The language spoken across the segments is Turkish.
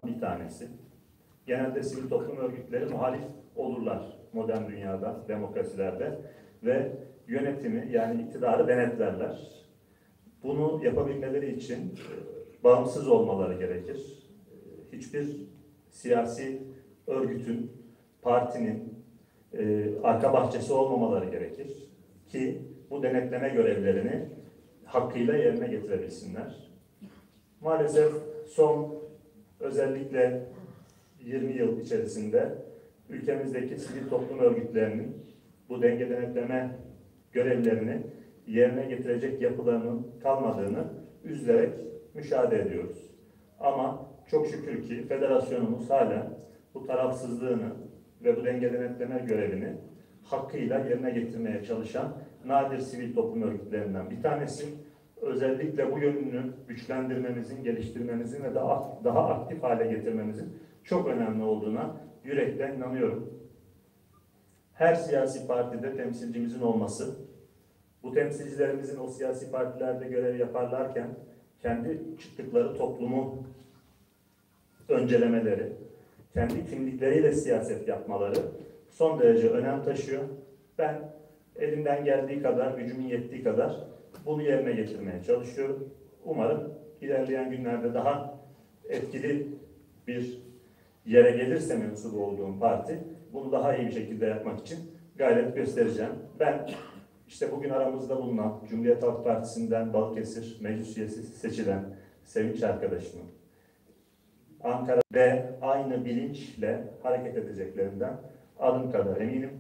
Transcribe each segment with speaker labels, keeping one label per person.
Speaker 1: bir tanesi. Genelde sivil toplum örgütleri muhalif olurlar modern dünyada, demokrasilerde ve yönetimi yani iktidarı denetlerler. Bunu yapabilmeleri için bağımsız olmaları gerekir. Hiçbir siyasi örgütün, partinin arka bahçesi olmamaları gerekir ki bu denetleme görevlerini hakkıyla yerine getirebilsinler. Maalesef son özellikle 20 yıl içerisinde ülkemizdeki sivil toplum örgütlerinin bu denge denetleme görevlerini yerine getirecek yapılarının kalmadığını üzülerek müşahede ediyoruz. Ama çok şükür ki federasyonumuz hala bu tarafsızlığını ve bu denge denetleme görevini hakkıyla yerine getirmeye çalışan nadir sivil toplum örgütlerinden bir tanesi. Özellikle bu yönünü güçlendirmemizin, geliştirmemizin ve daha aktif hale getirmemizin çok önemli olduğuna yürekten inanıyorum. Her siyasi partide temsilcimizin olması, bu temsilcilerimizin o siyasi partilerde görev yaparlarken kendi çıktıkları toplumu öncelemeleri, kendi kimlikleriyle siyaset yapmaları son derece önem taşıyor. Ben elimden geldiği kadar, gücümün yettiği kadar bunu yerine getirmeye çalışıyorum. Umarım ilerleyen günlerde daha etkili bir yere gelirse mensup olduğum parti, bunu daha iyi bir şekilde yapmak için gayret göstereceğim. Ben işte bugün aramızda bulunan Cumhuriyet Halk Partisi'nden Balıkesir meclis üyesi seçilen Sevinç arkadaşımın Ankara'da aynı bilinçle hareket edeceklerinden adım kadar eminim.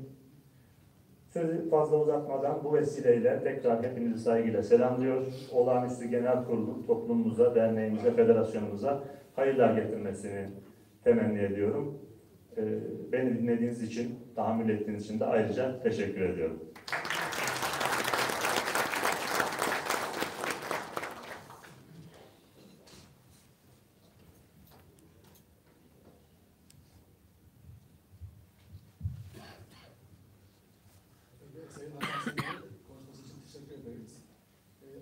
Speaker 1: Sözü fazla uzatmadan bu vesileyle tekrar hepinizi saygıyla selamlıyor. Olağanüstü Genel Kurul'un toplumumuza, derneğimize, federasyonumuza hayırlar getirmesini temenni ediyorum. Beni dinlediğiniz için, tahammül ettiğiniz için de ayrıca teşekkür ediyorum.
Speaker 2: Sayın Hakan konuşması için teşekkür ederiz.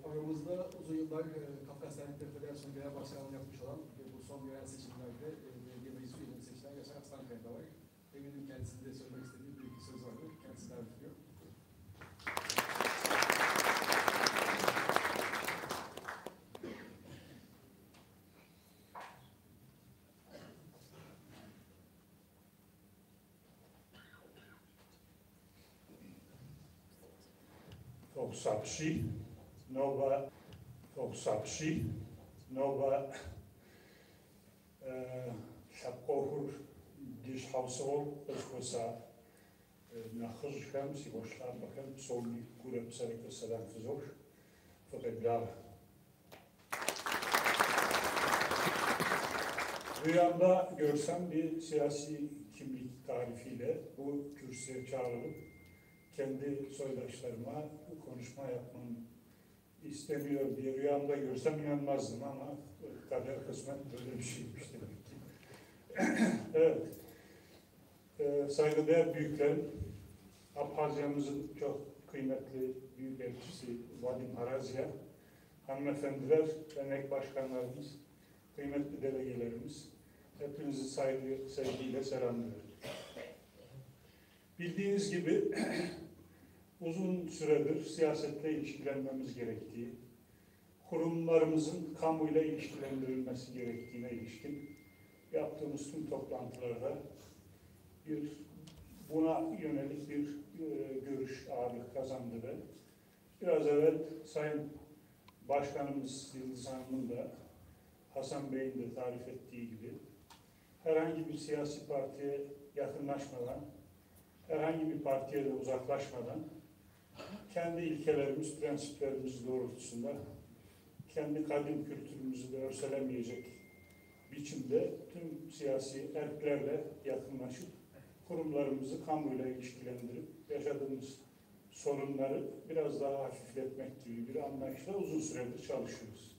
Speaker 2: Aramızda uzun yıllar Kafkas Dernekleri Federasyonu Genel Başkanlığı yapmış olan ve bu son yerel seçimlerde belediye meclis üyeliğini seçilen Yaşar Aslankaya da var. Eminim kendisinin de söylemek istediği bir söz vardır. Kendisi davet ediyor.
Speaker 3: Nova Şapkohur diş havsol özkosa nahırşam sivoşlar bakın solni kurep sarıklı sadan fızor fotoğraf. Rüyamda görsem bir siyasi kimlik tarifiyle bu kürsüye çağrılıp kendi soydaşlarıma konuşma yapmam istemiyor diye rüyamda görsem inanmazdım ama kader kısmet böyle bir şeymiş demek ki. Evet. Saygıdeğer büyüklerim, Abhazya'mızın çok kıymetli büyükelçisi Vadim Harazya, hanımefendiler, dernek başkanlarımız, kıymetli delegelerimiz, hepinizi saygı, sevgiyle selamlıyorum. Bildiğiniz gibi uzun süredir siyasetle ilişkilenmemiz gerektiği, kurumlarımızın kamuyla ilişkilendirilmesi gerektiğine ilişkin yaptığımız tüm toplantılarda buna yönelik bir görüş ağırlık kazandı ve biraz evvel Sayın Başkanımız Yıldız Hanım'ın da Hasan Bey'in de tarif ettiği gibi herhangi bir siyasi partiye yakınlaşmadan, herhangi bir partiye de uzaklaşmadan kendi ilkelerimiz, prensiplerimiz doğrultusunda kendi kadim kültürümüzü de örselemeyecek biçimde tüm siyasi erklerle yakınlaşıp kurumlarımızı kamuyla ilişkilendirip yaşadığımız sorunları biraz daha hafifletmek gibi bir anlayışla uzun süredir çalışıyoruz.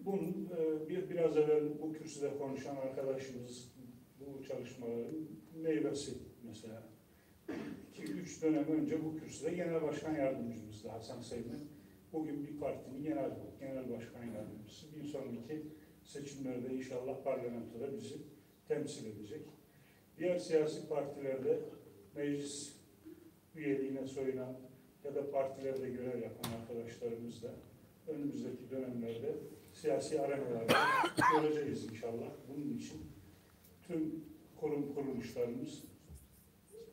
Speaker 3: Bunun biraz evvel bu kürsüde konuşan arkadaşımız bu çalışmaların meyvesi mesela. 2-3 dönem önce bu kürsüde Genel Başkan Yardımcımızdı Hasan Seymen. Bugün bir partinin genel başkan yardımcısı. Bir sonraki seçimlerde inşallah parlamentoda bizi temsil edecek. Diğer siyasi partilerde meclis üyeliğine soyunan ya da partilerde görev yapan arkadaşlarımız da önümüzdeki dönemlerde siyasi arenalarda göreceğiz inşallah. Bunun için tüm kurum kuruluşlarımız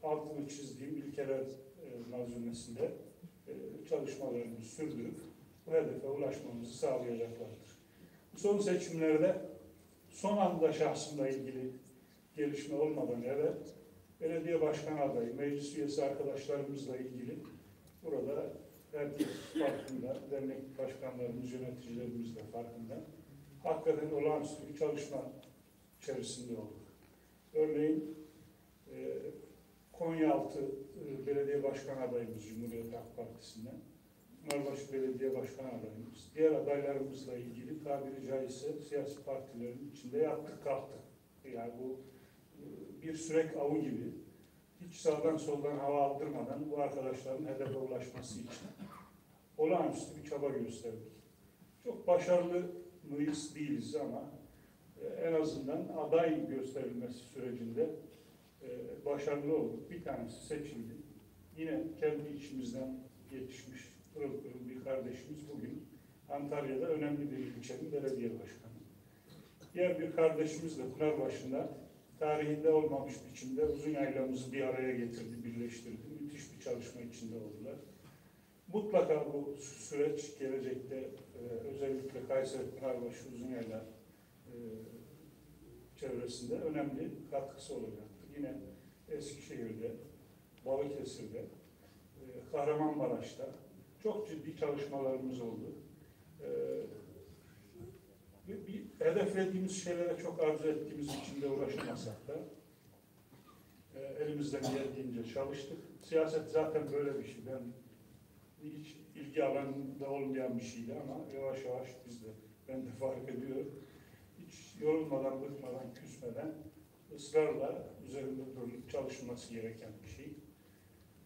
Speaker 3: altını çizdiğim ilkeler manzumesinde çalışmalarını sürdürüp bu hedefe ulaşmamızı sağlayacaklardır. Son seçimlerde son anda şahsımla ilgili gelişme olmadan evvel belediye başkan adayı, meclis üyesi arkadaşlarımızla ilgili burada herkes farkında, dernek başkanlarımız, yöneticilerimiz de farkında. Hakikaten olağanüstü bir çalışma içerisinde olduk. Örneğin Konyaaltı Belediye Başkan adayımız Cumhuriyet Halk Partisi'nden, Pınarbaşı Belediye Başkan adayımız, diğer adaylarımızla ilgili tabiri caizse siyasi partilerin içinde yattık kalktık. Yani bu bir sürek avı gibi hiç sağdan soldan hava aldırmadan bu arkadaşların hedefe ulaşması için olağanüstü bir çaba gösterdik. Çok başarılı mıyız değiliz ama en azından aday gösterilmesi sürecinde başarılı olduk. Bir tanesi seçildi. Yine kendi içimizden yetişmiş pırıl pırıl bir kardeşimiz bugün Antalya'da önemli bir ilçenin belediye başkanı. Diğer bir kardeşimiz de Pınarbaşı'nda tarihinde olmamış biçimde Uzunyaylamızı bir araya getirdi, birleştirdi. Müthiş bir çalışma içinde oldular. Mutlaka bu süreç gelecekte özellikle Kayseri, Pınarbaşı, Uzunyayla çevresinde önemli katkısı olacaktır. Yine Eskişehir'de, Balıkesir'de, Kahramanmaraş'ta çok ciddi çalışmalarımız oldu. Bir hedeflediğimiz şeylere çok arzu ettiğimiz için de uğraşamasak da elimizden geldiğince çalıştık. Siyaset zaten böyle bir şey. Hiç ilgi alanında olmayan bir şeydi ama yavaş yavaş ben de fark ediyorum. Hiç yorulmadan, bıkmadan, küsmeden ısrarla üzerinde durup çalışılması gereken bir şey.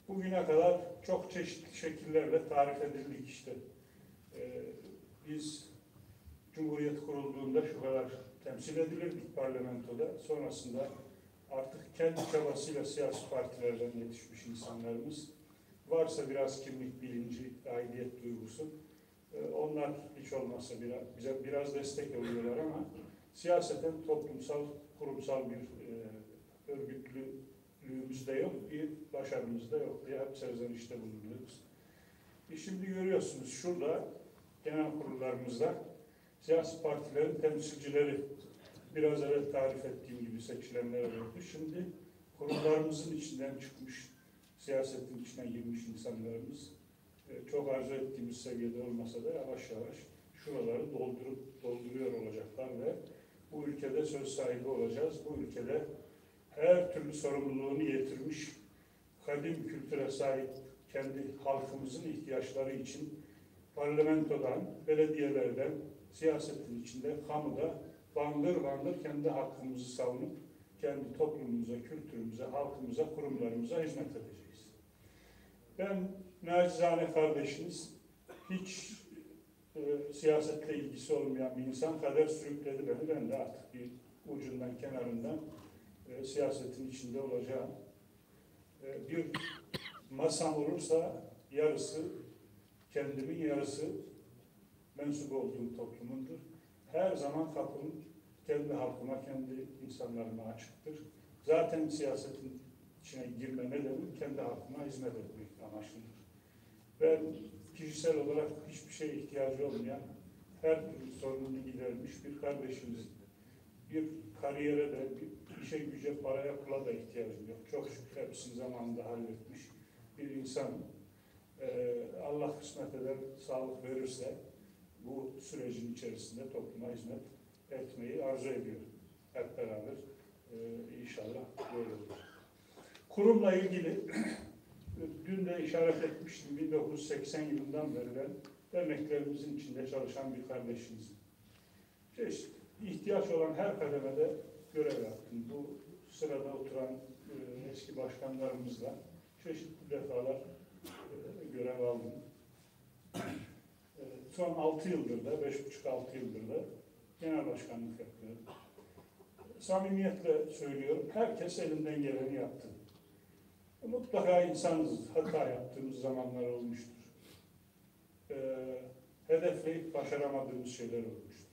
Speaker 3: Bugüne kadar çok çeşitli şekillerle tarif edildik işte. Biz Cumhuriyet kurulduğunda şu kadar temsil edilirdik parlamentoda. Sonrasında artık kendi çabasıyla siyasi partilerden yetişmiş insanlarımız, varsa biraz kimlik bilinci, aidiyet duygusu, onlar hiç olmazsa bize biraz destek oluyorlar ama siyaseten toplumsal, kurumsal bir örgütlülüğümüz de yok, bir başarımız da yok diye hep serzenişte bulunuyoruz. Şimdi görüyorsunuz şurada genel kurullarımızda siyasi partilerin temsilcileri biraz evvel tarif ettiğim gibi seçilenler oldu. Şimdi kurumlarımızın içinden çıkmış, siyasetin içine girmiş insanlarımız çok arzu ettiğimiz seviyede olmasa da yavaş yavaş şuraları dolduruyor olacaklar ve bu ülkede söz sahibi olacağız. Bu ülkede her türlü sorumluluğunu yitirmiş, kadim kültüre sahip kendi halkımızın ihtiyaçları için parlamentodan, belediyelerden, siyasetin içinde, kamuda bandır bandır kendi hakkımızı savunup kendi toplumumuza, kültürümüze, halkımıza, kurumlarımıza hizmet edeceğiz. Ben nacizane kardeşiniz, hiç siyasetle ilgisi olmayan bir insan kader sürükledi beni. Ben de artık bir ucundan, kenarından siyasetin içinde olacağım. Bir masam olursa yarısı kendimin, yarısı mensup olduğum toplumundur. Her zaman kapım kendi halkıma, kendi insanlarıma açıktır. Zaten siyasetin içine girme nedenim kendi halkıma hizmet etmek amaçlıdır. Ben kişisel olarak hiçbir şeye ihtiyacı olmayan, her türlü sorununu gidermiş bir kardeşimiz. Bir kariyere de, bir işe güce, paraya, pula da ihtiyacım yok. Çok şükür hepsini zamanında halletmiş bir insanım. Allah kısmet eder, sağlık verirse bu sürecin içerisinde topluma hizmet etmeyi arzu ediyorum. Hep beraber inşallah böyle olur. Kurumla ilgili dün de işaret etmiştim, 1980 yılından beri ben derneklerimizin içinde çalışan bir kardeşimizim. İhtiyaç olan her kademede görev yaptım. Bu sırada oturan eski başkanlarımızla çeşitli defalar görev aldım. Son 6 yıldır da, 5,5-6 yıldır da genel başkanlık yapıyorum. Samimiyetle söylüyorum, herkes elinden geleni yaptı. Mutlaka insanız, hata yaptığımız zamanlar olmuştur. Hedefleyip başaramadığımız şeyler olmuştur.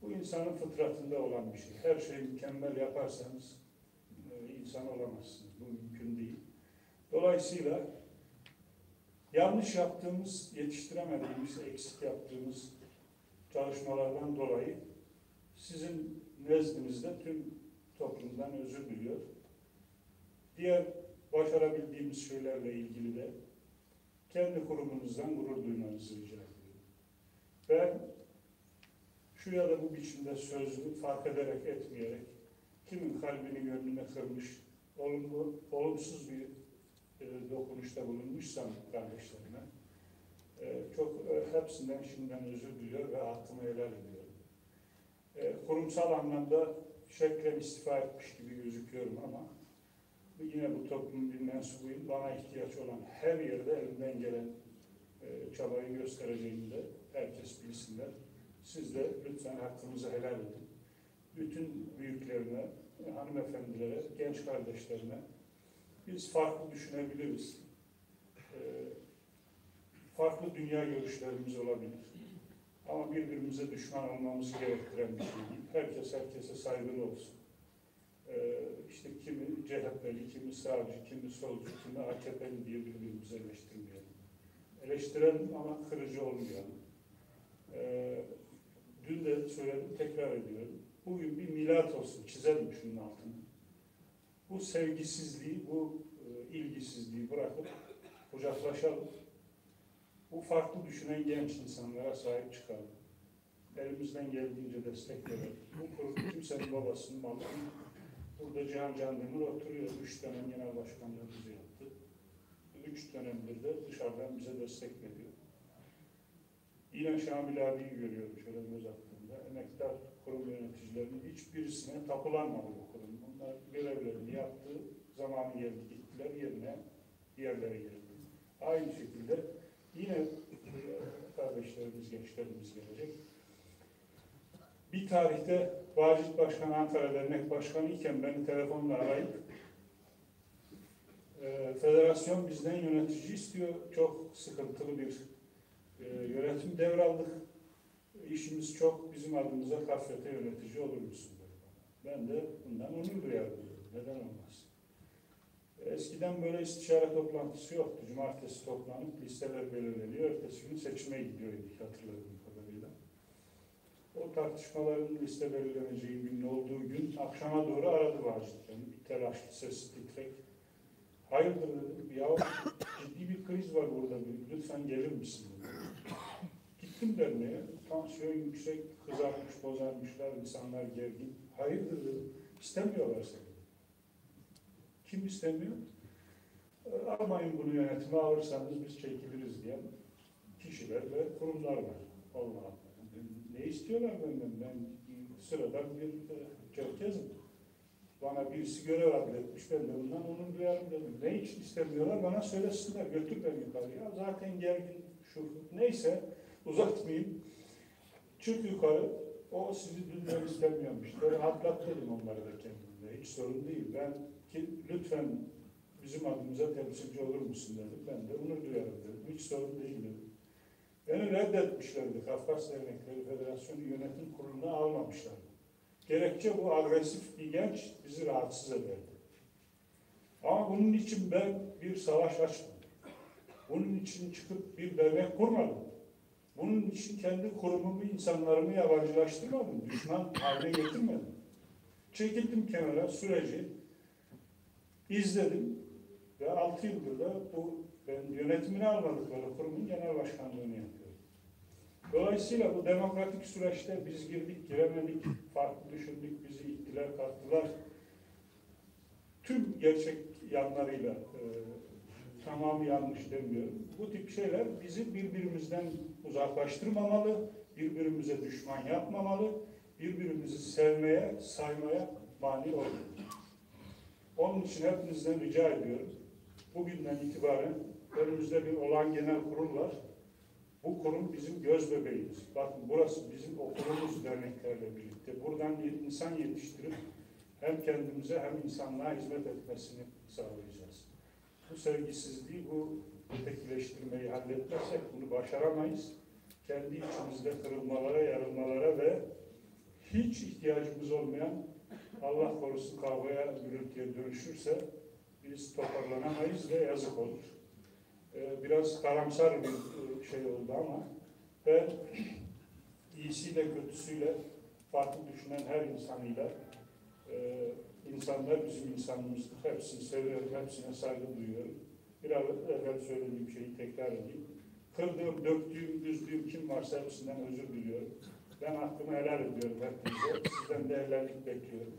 Speaker 3: Bu insanın fıtratında olan bir şey. Her şeyi mükemmel yaparsanız insan olamazsınız. Bu mümkün değil. Dolayısıyla yanlış yaptığımız, yetiştiremediğimiz, eksik yaptığımız çalışmalardan dolayı sizin nezdinizde tüm toplumdan özür diliyor. Diğer başarabildiğimiz şeylerle ilgili de kendi kurumunuzdan gurur duymanızı rica ediyorum. Ben şu ya da bu biçimde sözlü fark ederek etmeyerek kimin kalbini gönlüne kırmış, olumsuz bir dokunuşta bulunmuşsam kardeşlerime çok hepsinden şimdiden özür diliyor ve hakkımı helal ediyorum. Kurumsal anlamda şeklen istifa etmiş gibi gözüküyorum ama yine bu toplumun bir mensubuyum. Bana ihtiyaç olan her yerde elimden gelen çabayı göstereceğimi de herkes bilsinler. Siz de lütfen hakkınızı helal edin. Bütün büyüklerine, hanımefendilere, genç kardeşlerime biz farklı düşünebiliriz. Farklı dünya görüşlerimiz olabilir. Ama birbirimize düşman olmamızı gerektiren bir şey değil. Herkes herkese saygılı olsun. İşte kimi CHP'li, kimi sağcı, kimi solcu, kimi AKP'li diye birbirimizi eleştirmeyelim. Eleştirelim ama kırıcı olmayalım. Dün de söyledim, tekrar ediyorum. Bugün bir milat olsun, çizelim şunun altını. Bu sevgisizliği, bu ilgisizliği bırakıp kucaklaşalım. Bu farklı düşünen genç insanlara sahip çıkalım. Elimizden geldiğince destek verelim. Bu kurum kimsenin babasının malı değil. Burada Cihan Candemir oturuyor. 3 dönem genel başkanlığımızı yaptı. 3 dönemdir de dışarıdan bize destek veriyor. Yine Şamil abiyi görüyorum şöyle göz attığımda. Emektar kurum yöneticilerinin hiçbirisine tapılanmadı bu kurum. Bunlar görevlerini yaptı. Zamanı geldi gittiler yerine diğerleri geldi. Aynı şekilde yine kardeşlerimiz, gençlerimiz gelecek. Bir tarihte Vacit Başkan Ankara Dernek Başkanı iken beni telefonla arayıp federasyon bizden yönetici istiyor. Çok sıkıntılı bir yönetim devraldık. İşimiz çok, bizim adımıza kafete yönetici olur musun? Ben de bundan onur duyardım. Neden olmaz? Eskiden böyle istişare toplantısı yoktu. Cumartesi toplanıp listeler belirleniyor. Ertesi gün seçime gidiyordu hatırladığım kadarıyla. O tartışmaların liste belirleneceği gün olduğu gün akşama doğru aradı Vacit beni. Bir telaşlı, sesli, titrek. Hayırdır dedim. Ya ciddi bir kriz var burada. Lütfen gelir misin dedi. Gittim derneğe. Tansiyon yüksek, kızarmış, bozarmışlar, insanlar gergin. Hayırdır dedim. İstemiyorlar seni. Kim istemiyor? Almayın bunu yönetime, alırsanız biz çekiliriz diyen kişiler ve kurumlar var. Allah Allah. Ne istiyorlar benden? Ben sıradan bir Çerkezim. Bana birisi görev adletmiş, ben de bundan onur duyarım dedim. Ne için istemiyorlar? Bana söylesinler, götür beni yukarıya. Zaten gergin, şu neyse uzatmayayım. Çık yukarı, o sizi dünden istemiyormuş. Böyle atlat dedim onları da kendimde. Hiç sorun değil. Ben ki lütfen bizim adımıza temsilci olur musun dedim. Ben de onur duyarım dedim. Hiç sorun değil dedim. Beni reddetmişlerdi. Kafkas Dernekleri Federasyonu Yönetim Kurulu'na almamışlardı. Gerekçe bu agresif bir genç bizi rahatsız ederdi. Ama bunun için ben bir savaş açmadım. Bunun için çıkıp bir dernek kurmadım. Bunun için kendi kurumumu, insanlarımı yabancılaştırmadım. Düşman haline getirmedim. Çekildim kenara, süreci izledim ve 6 yıldır da ben yönetimini almadıkları kurumun genel başkanlığını yapıyorum. Dolayısıyla bu demokratik süreçte biz girdik, giremedik, farklı düşündük, bizi ittiler, kattılar. Tüm gerçek yanlarıyla tamamı yanlış demiyorum. Bu tip şeyler bizi birbirimizden uzaklaştırmamalı, birbirimize düşman yapmamalı, birbirimizi sevmeye, saymaya mani olmalı. Onun için hepinizden rica ediyorum. Bugünden itibaren önümüzde bir olağan genel kurul var. Bu kurum bizim göz bebeğimiz. Bakın burası bizim okulumuz derneklerle birlikte. Buradan bir insan yetiştirip hem kendimize hem insanlığa hizmet etmesini sağlayacağız. Bu sevgisizliği, bu ötekileştirmeyi halletmezsek bunu başaramayız. Kendi içimizde kırılmalara, yarılmalara ve hiç ihtiyacımız olmayan, Allah korusun, kavgaya, gürültüye dönüşürse biz toparlanamayız ve yazık olur. Biraz karamsar bir şey oldu ama ben iyisiyle kötüsüyle farklı düşünen her insanıyla insanlar bizim insanımızdır. Hepsini seviyorum, hepsine saygı duyuyorum. Biraz evvel söylediğim şeyi tekrar edeyim. Kırdığım, döktüğüm, üzdüğüm kim varsa hepsinden özür diliyorum. Ben hakkımı helal ediyorum hepinize. Sizden de helallik bekliyorum.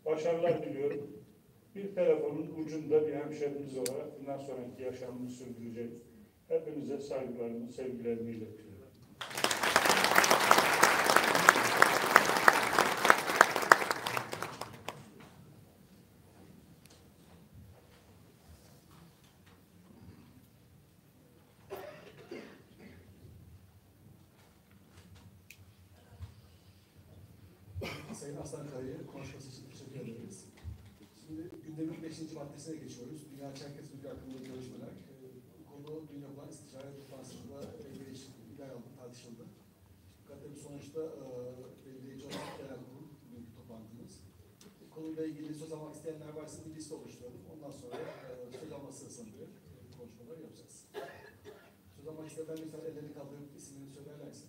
Speaker 3: Başarılar diliyorum. Bir telefonun ucunda bir hemşerimiz olarak bundan sonraki yaşamını sürdüreceğiz. Hepinize saygılarımı, sevgilerimi iletiyorum.
Speaker 2: Sayın Aslan Kaya'ya konuşması için teşekkür ederiz. Şimdi gündemin 5. maddesine geçiyoruz. Dünya Çerkez Ülke hakkında görüşmeler. Bu konu dün yapılan istişare toplantısında yer aldı, tartışıldı. Fakat tabii sonuçta belirleyici olan genel kurul bugünkü toplantımız. Bu konuyla ilgili söz almak isteyenler varsa bir liste oluşturalım. Ondan sonra söz alma sırasında konuşmalar yapacağız. Söz almak isteyenler lütfen ellerini kaldırıp isimlerini söylerlerse.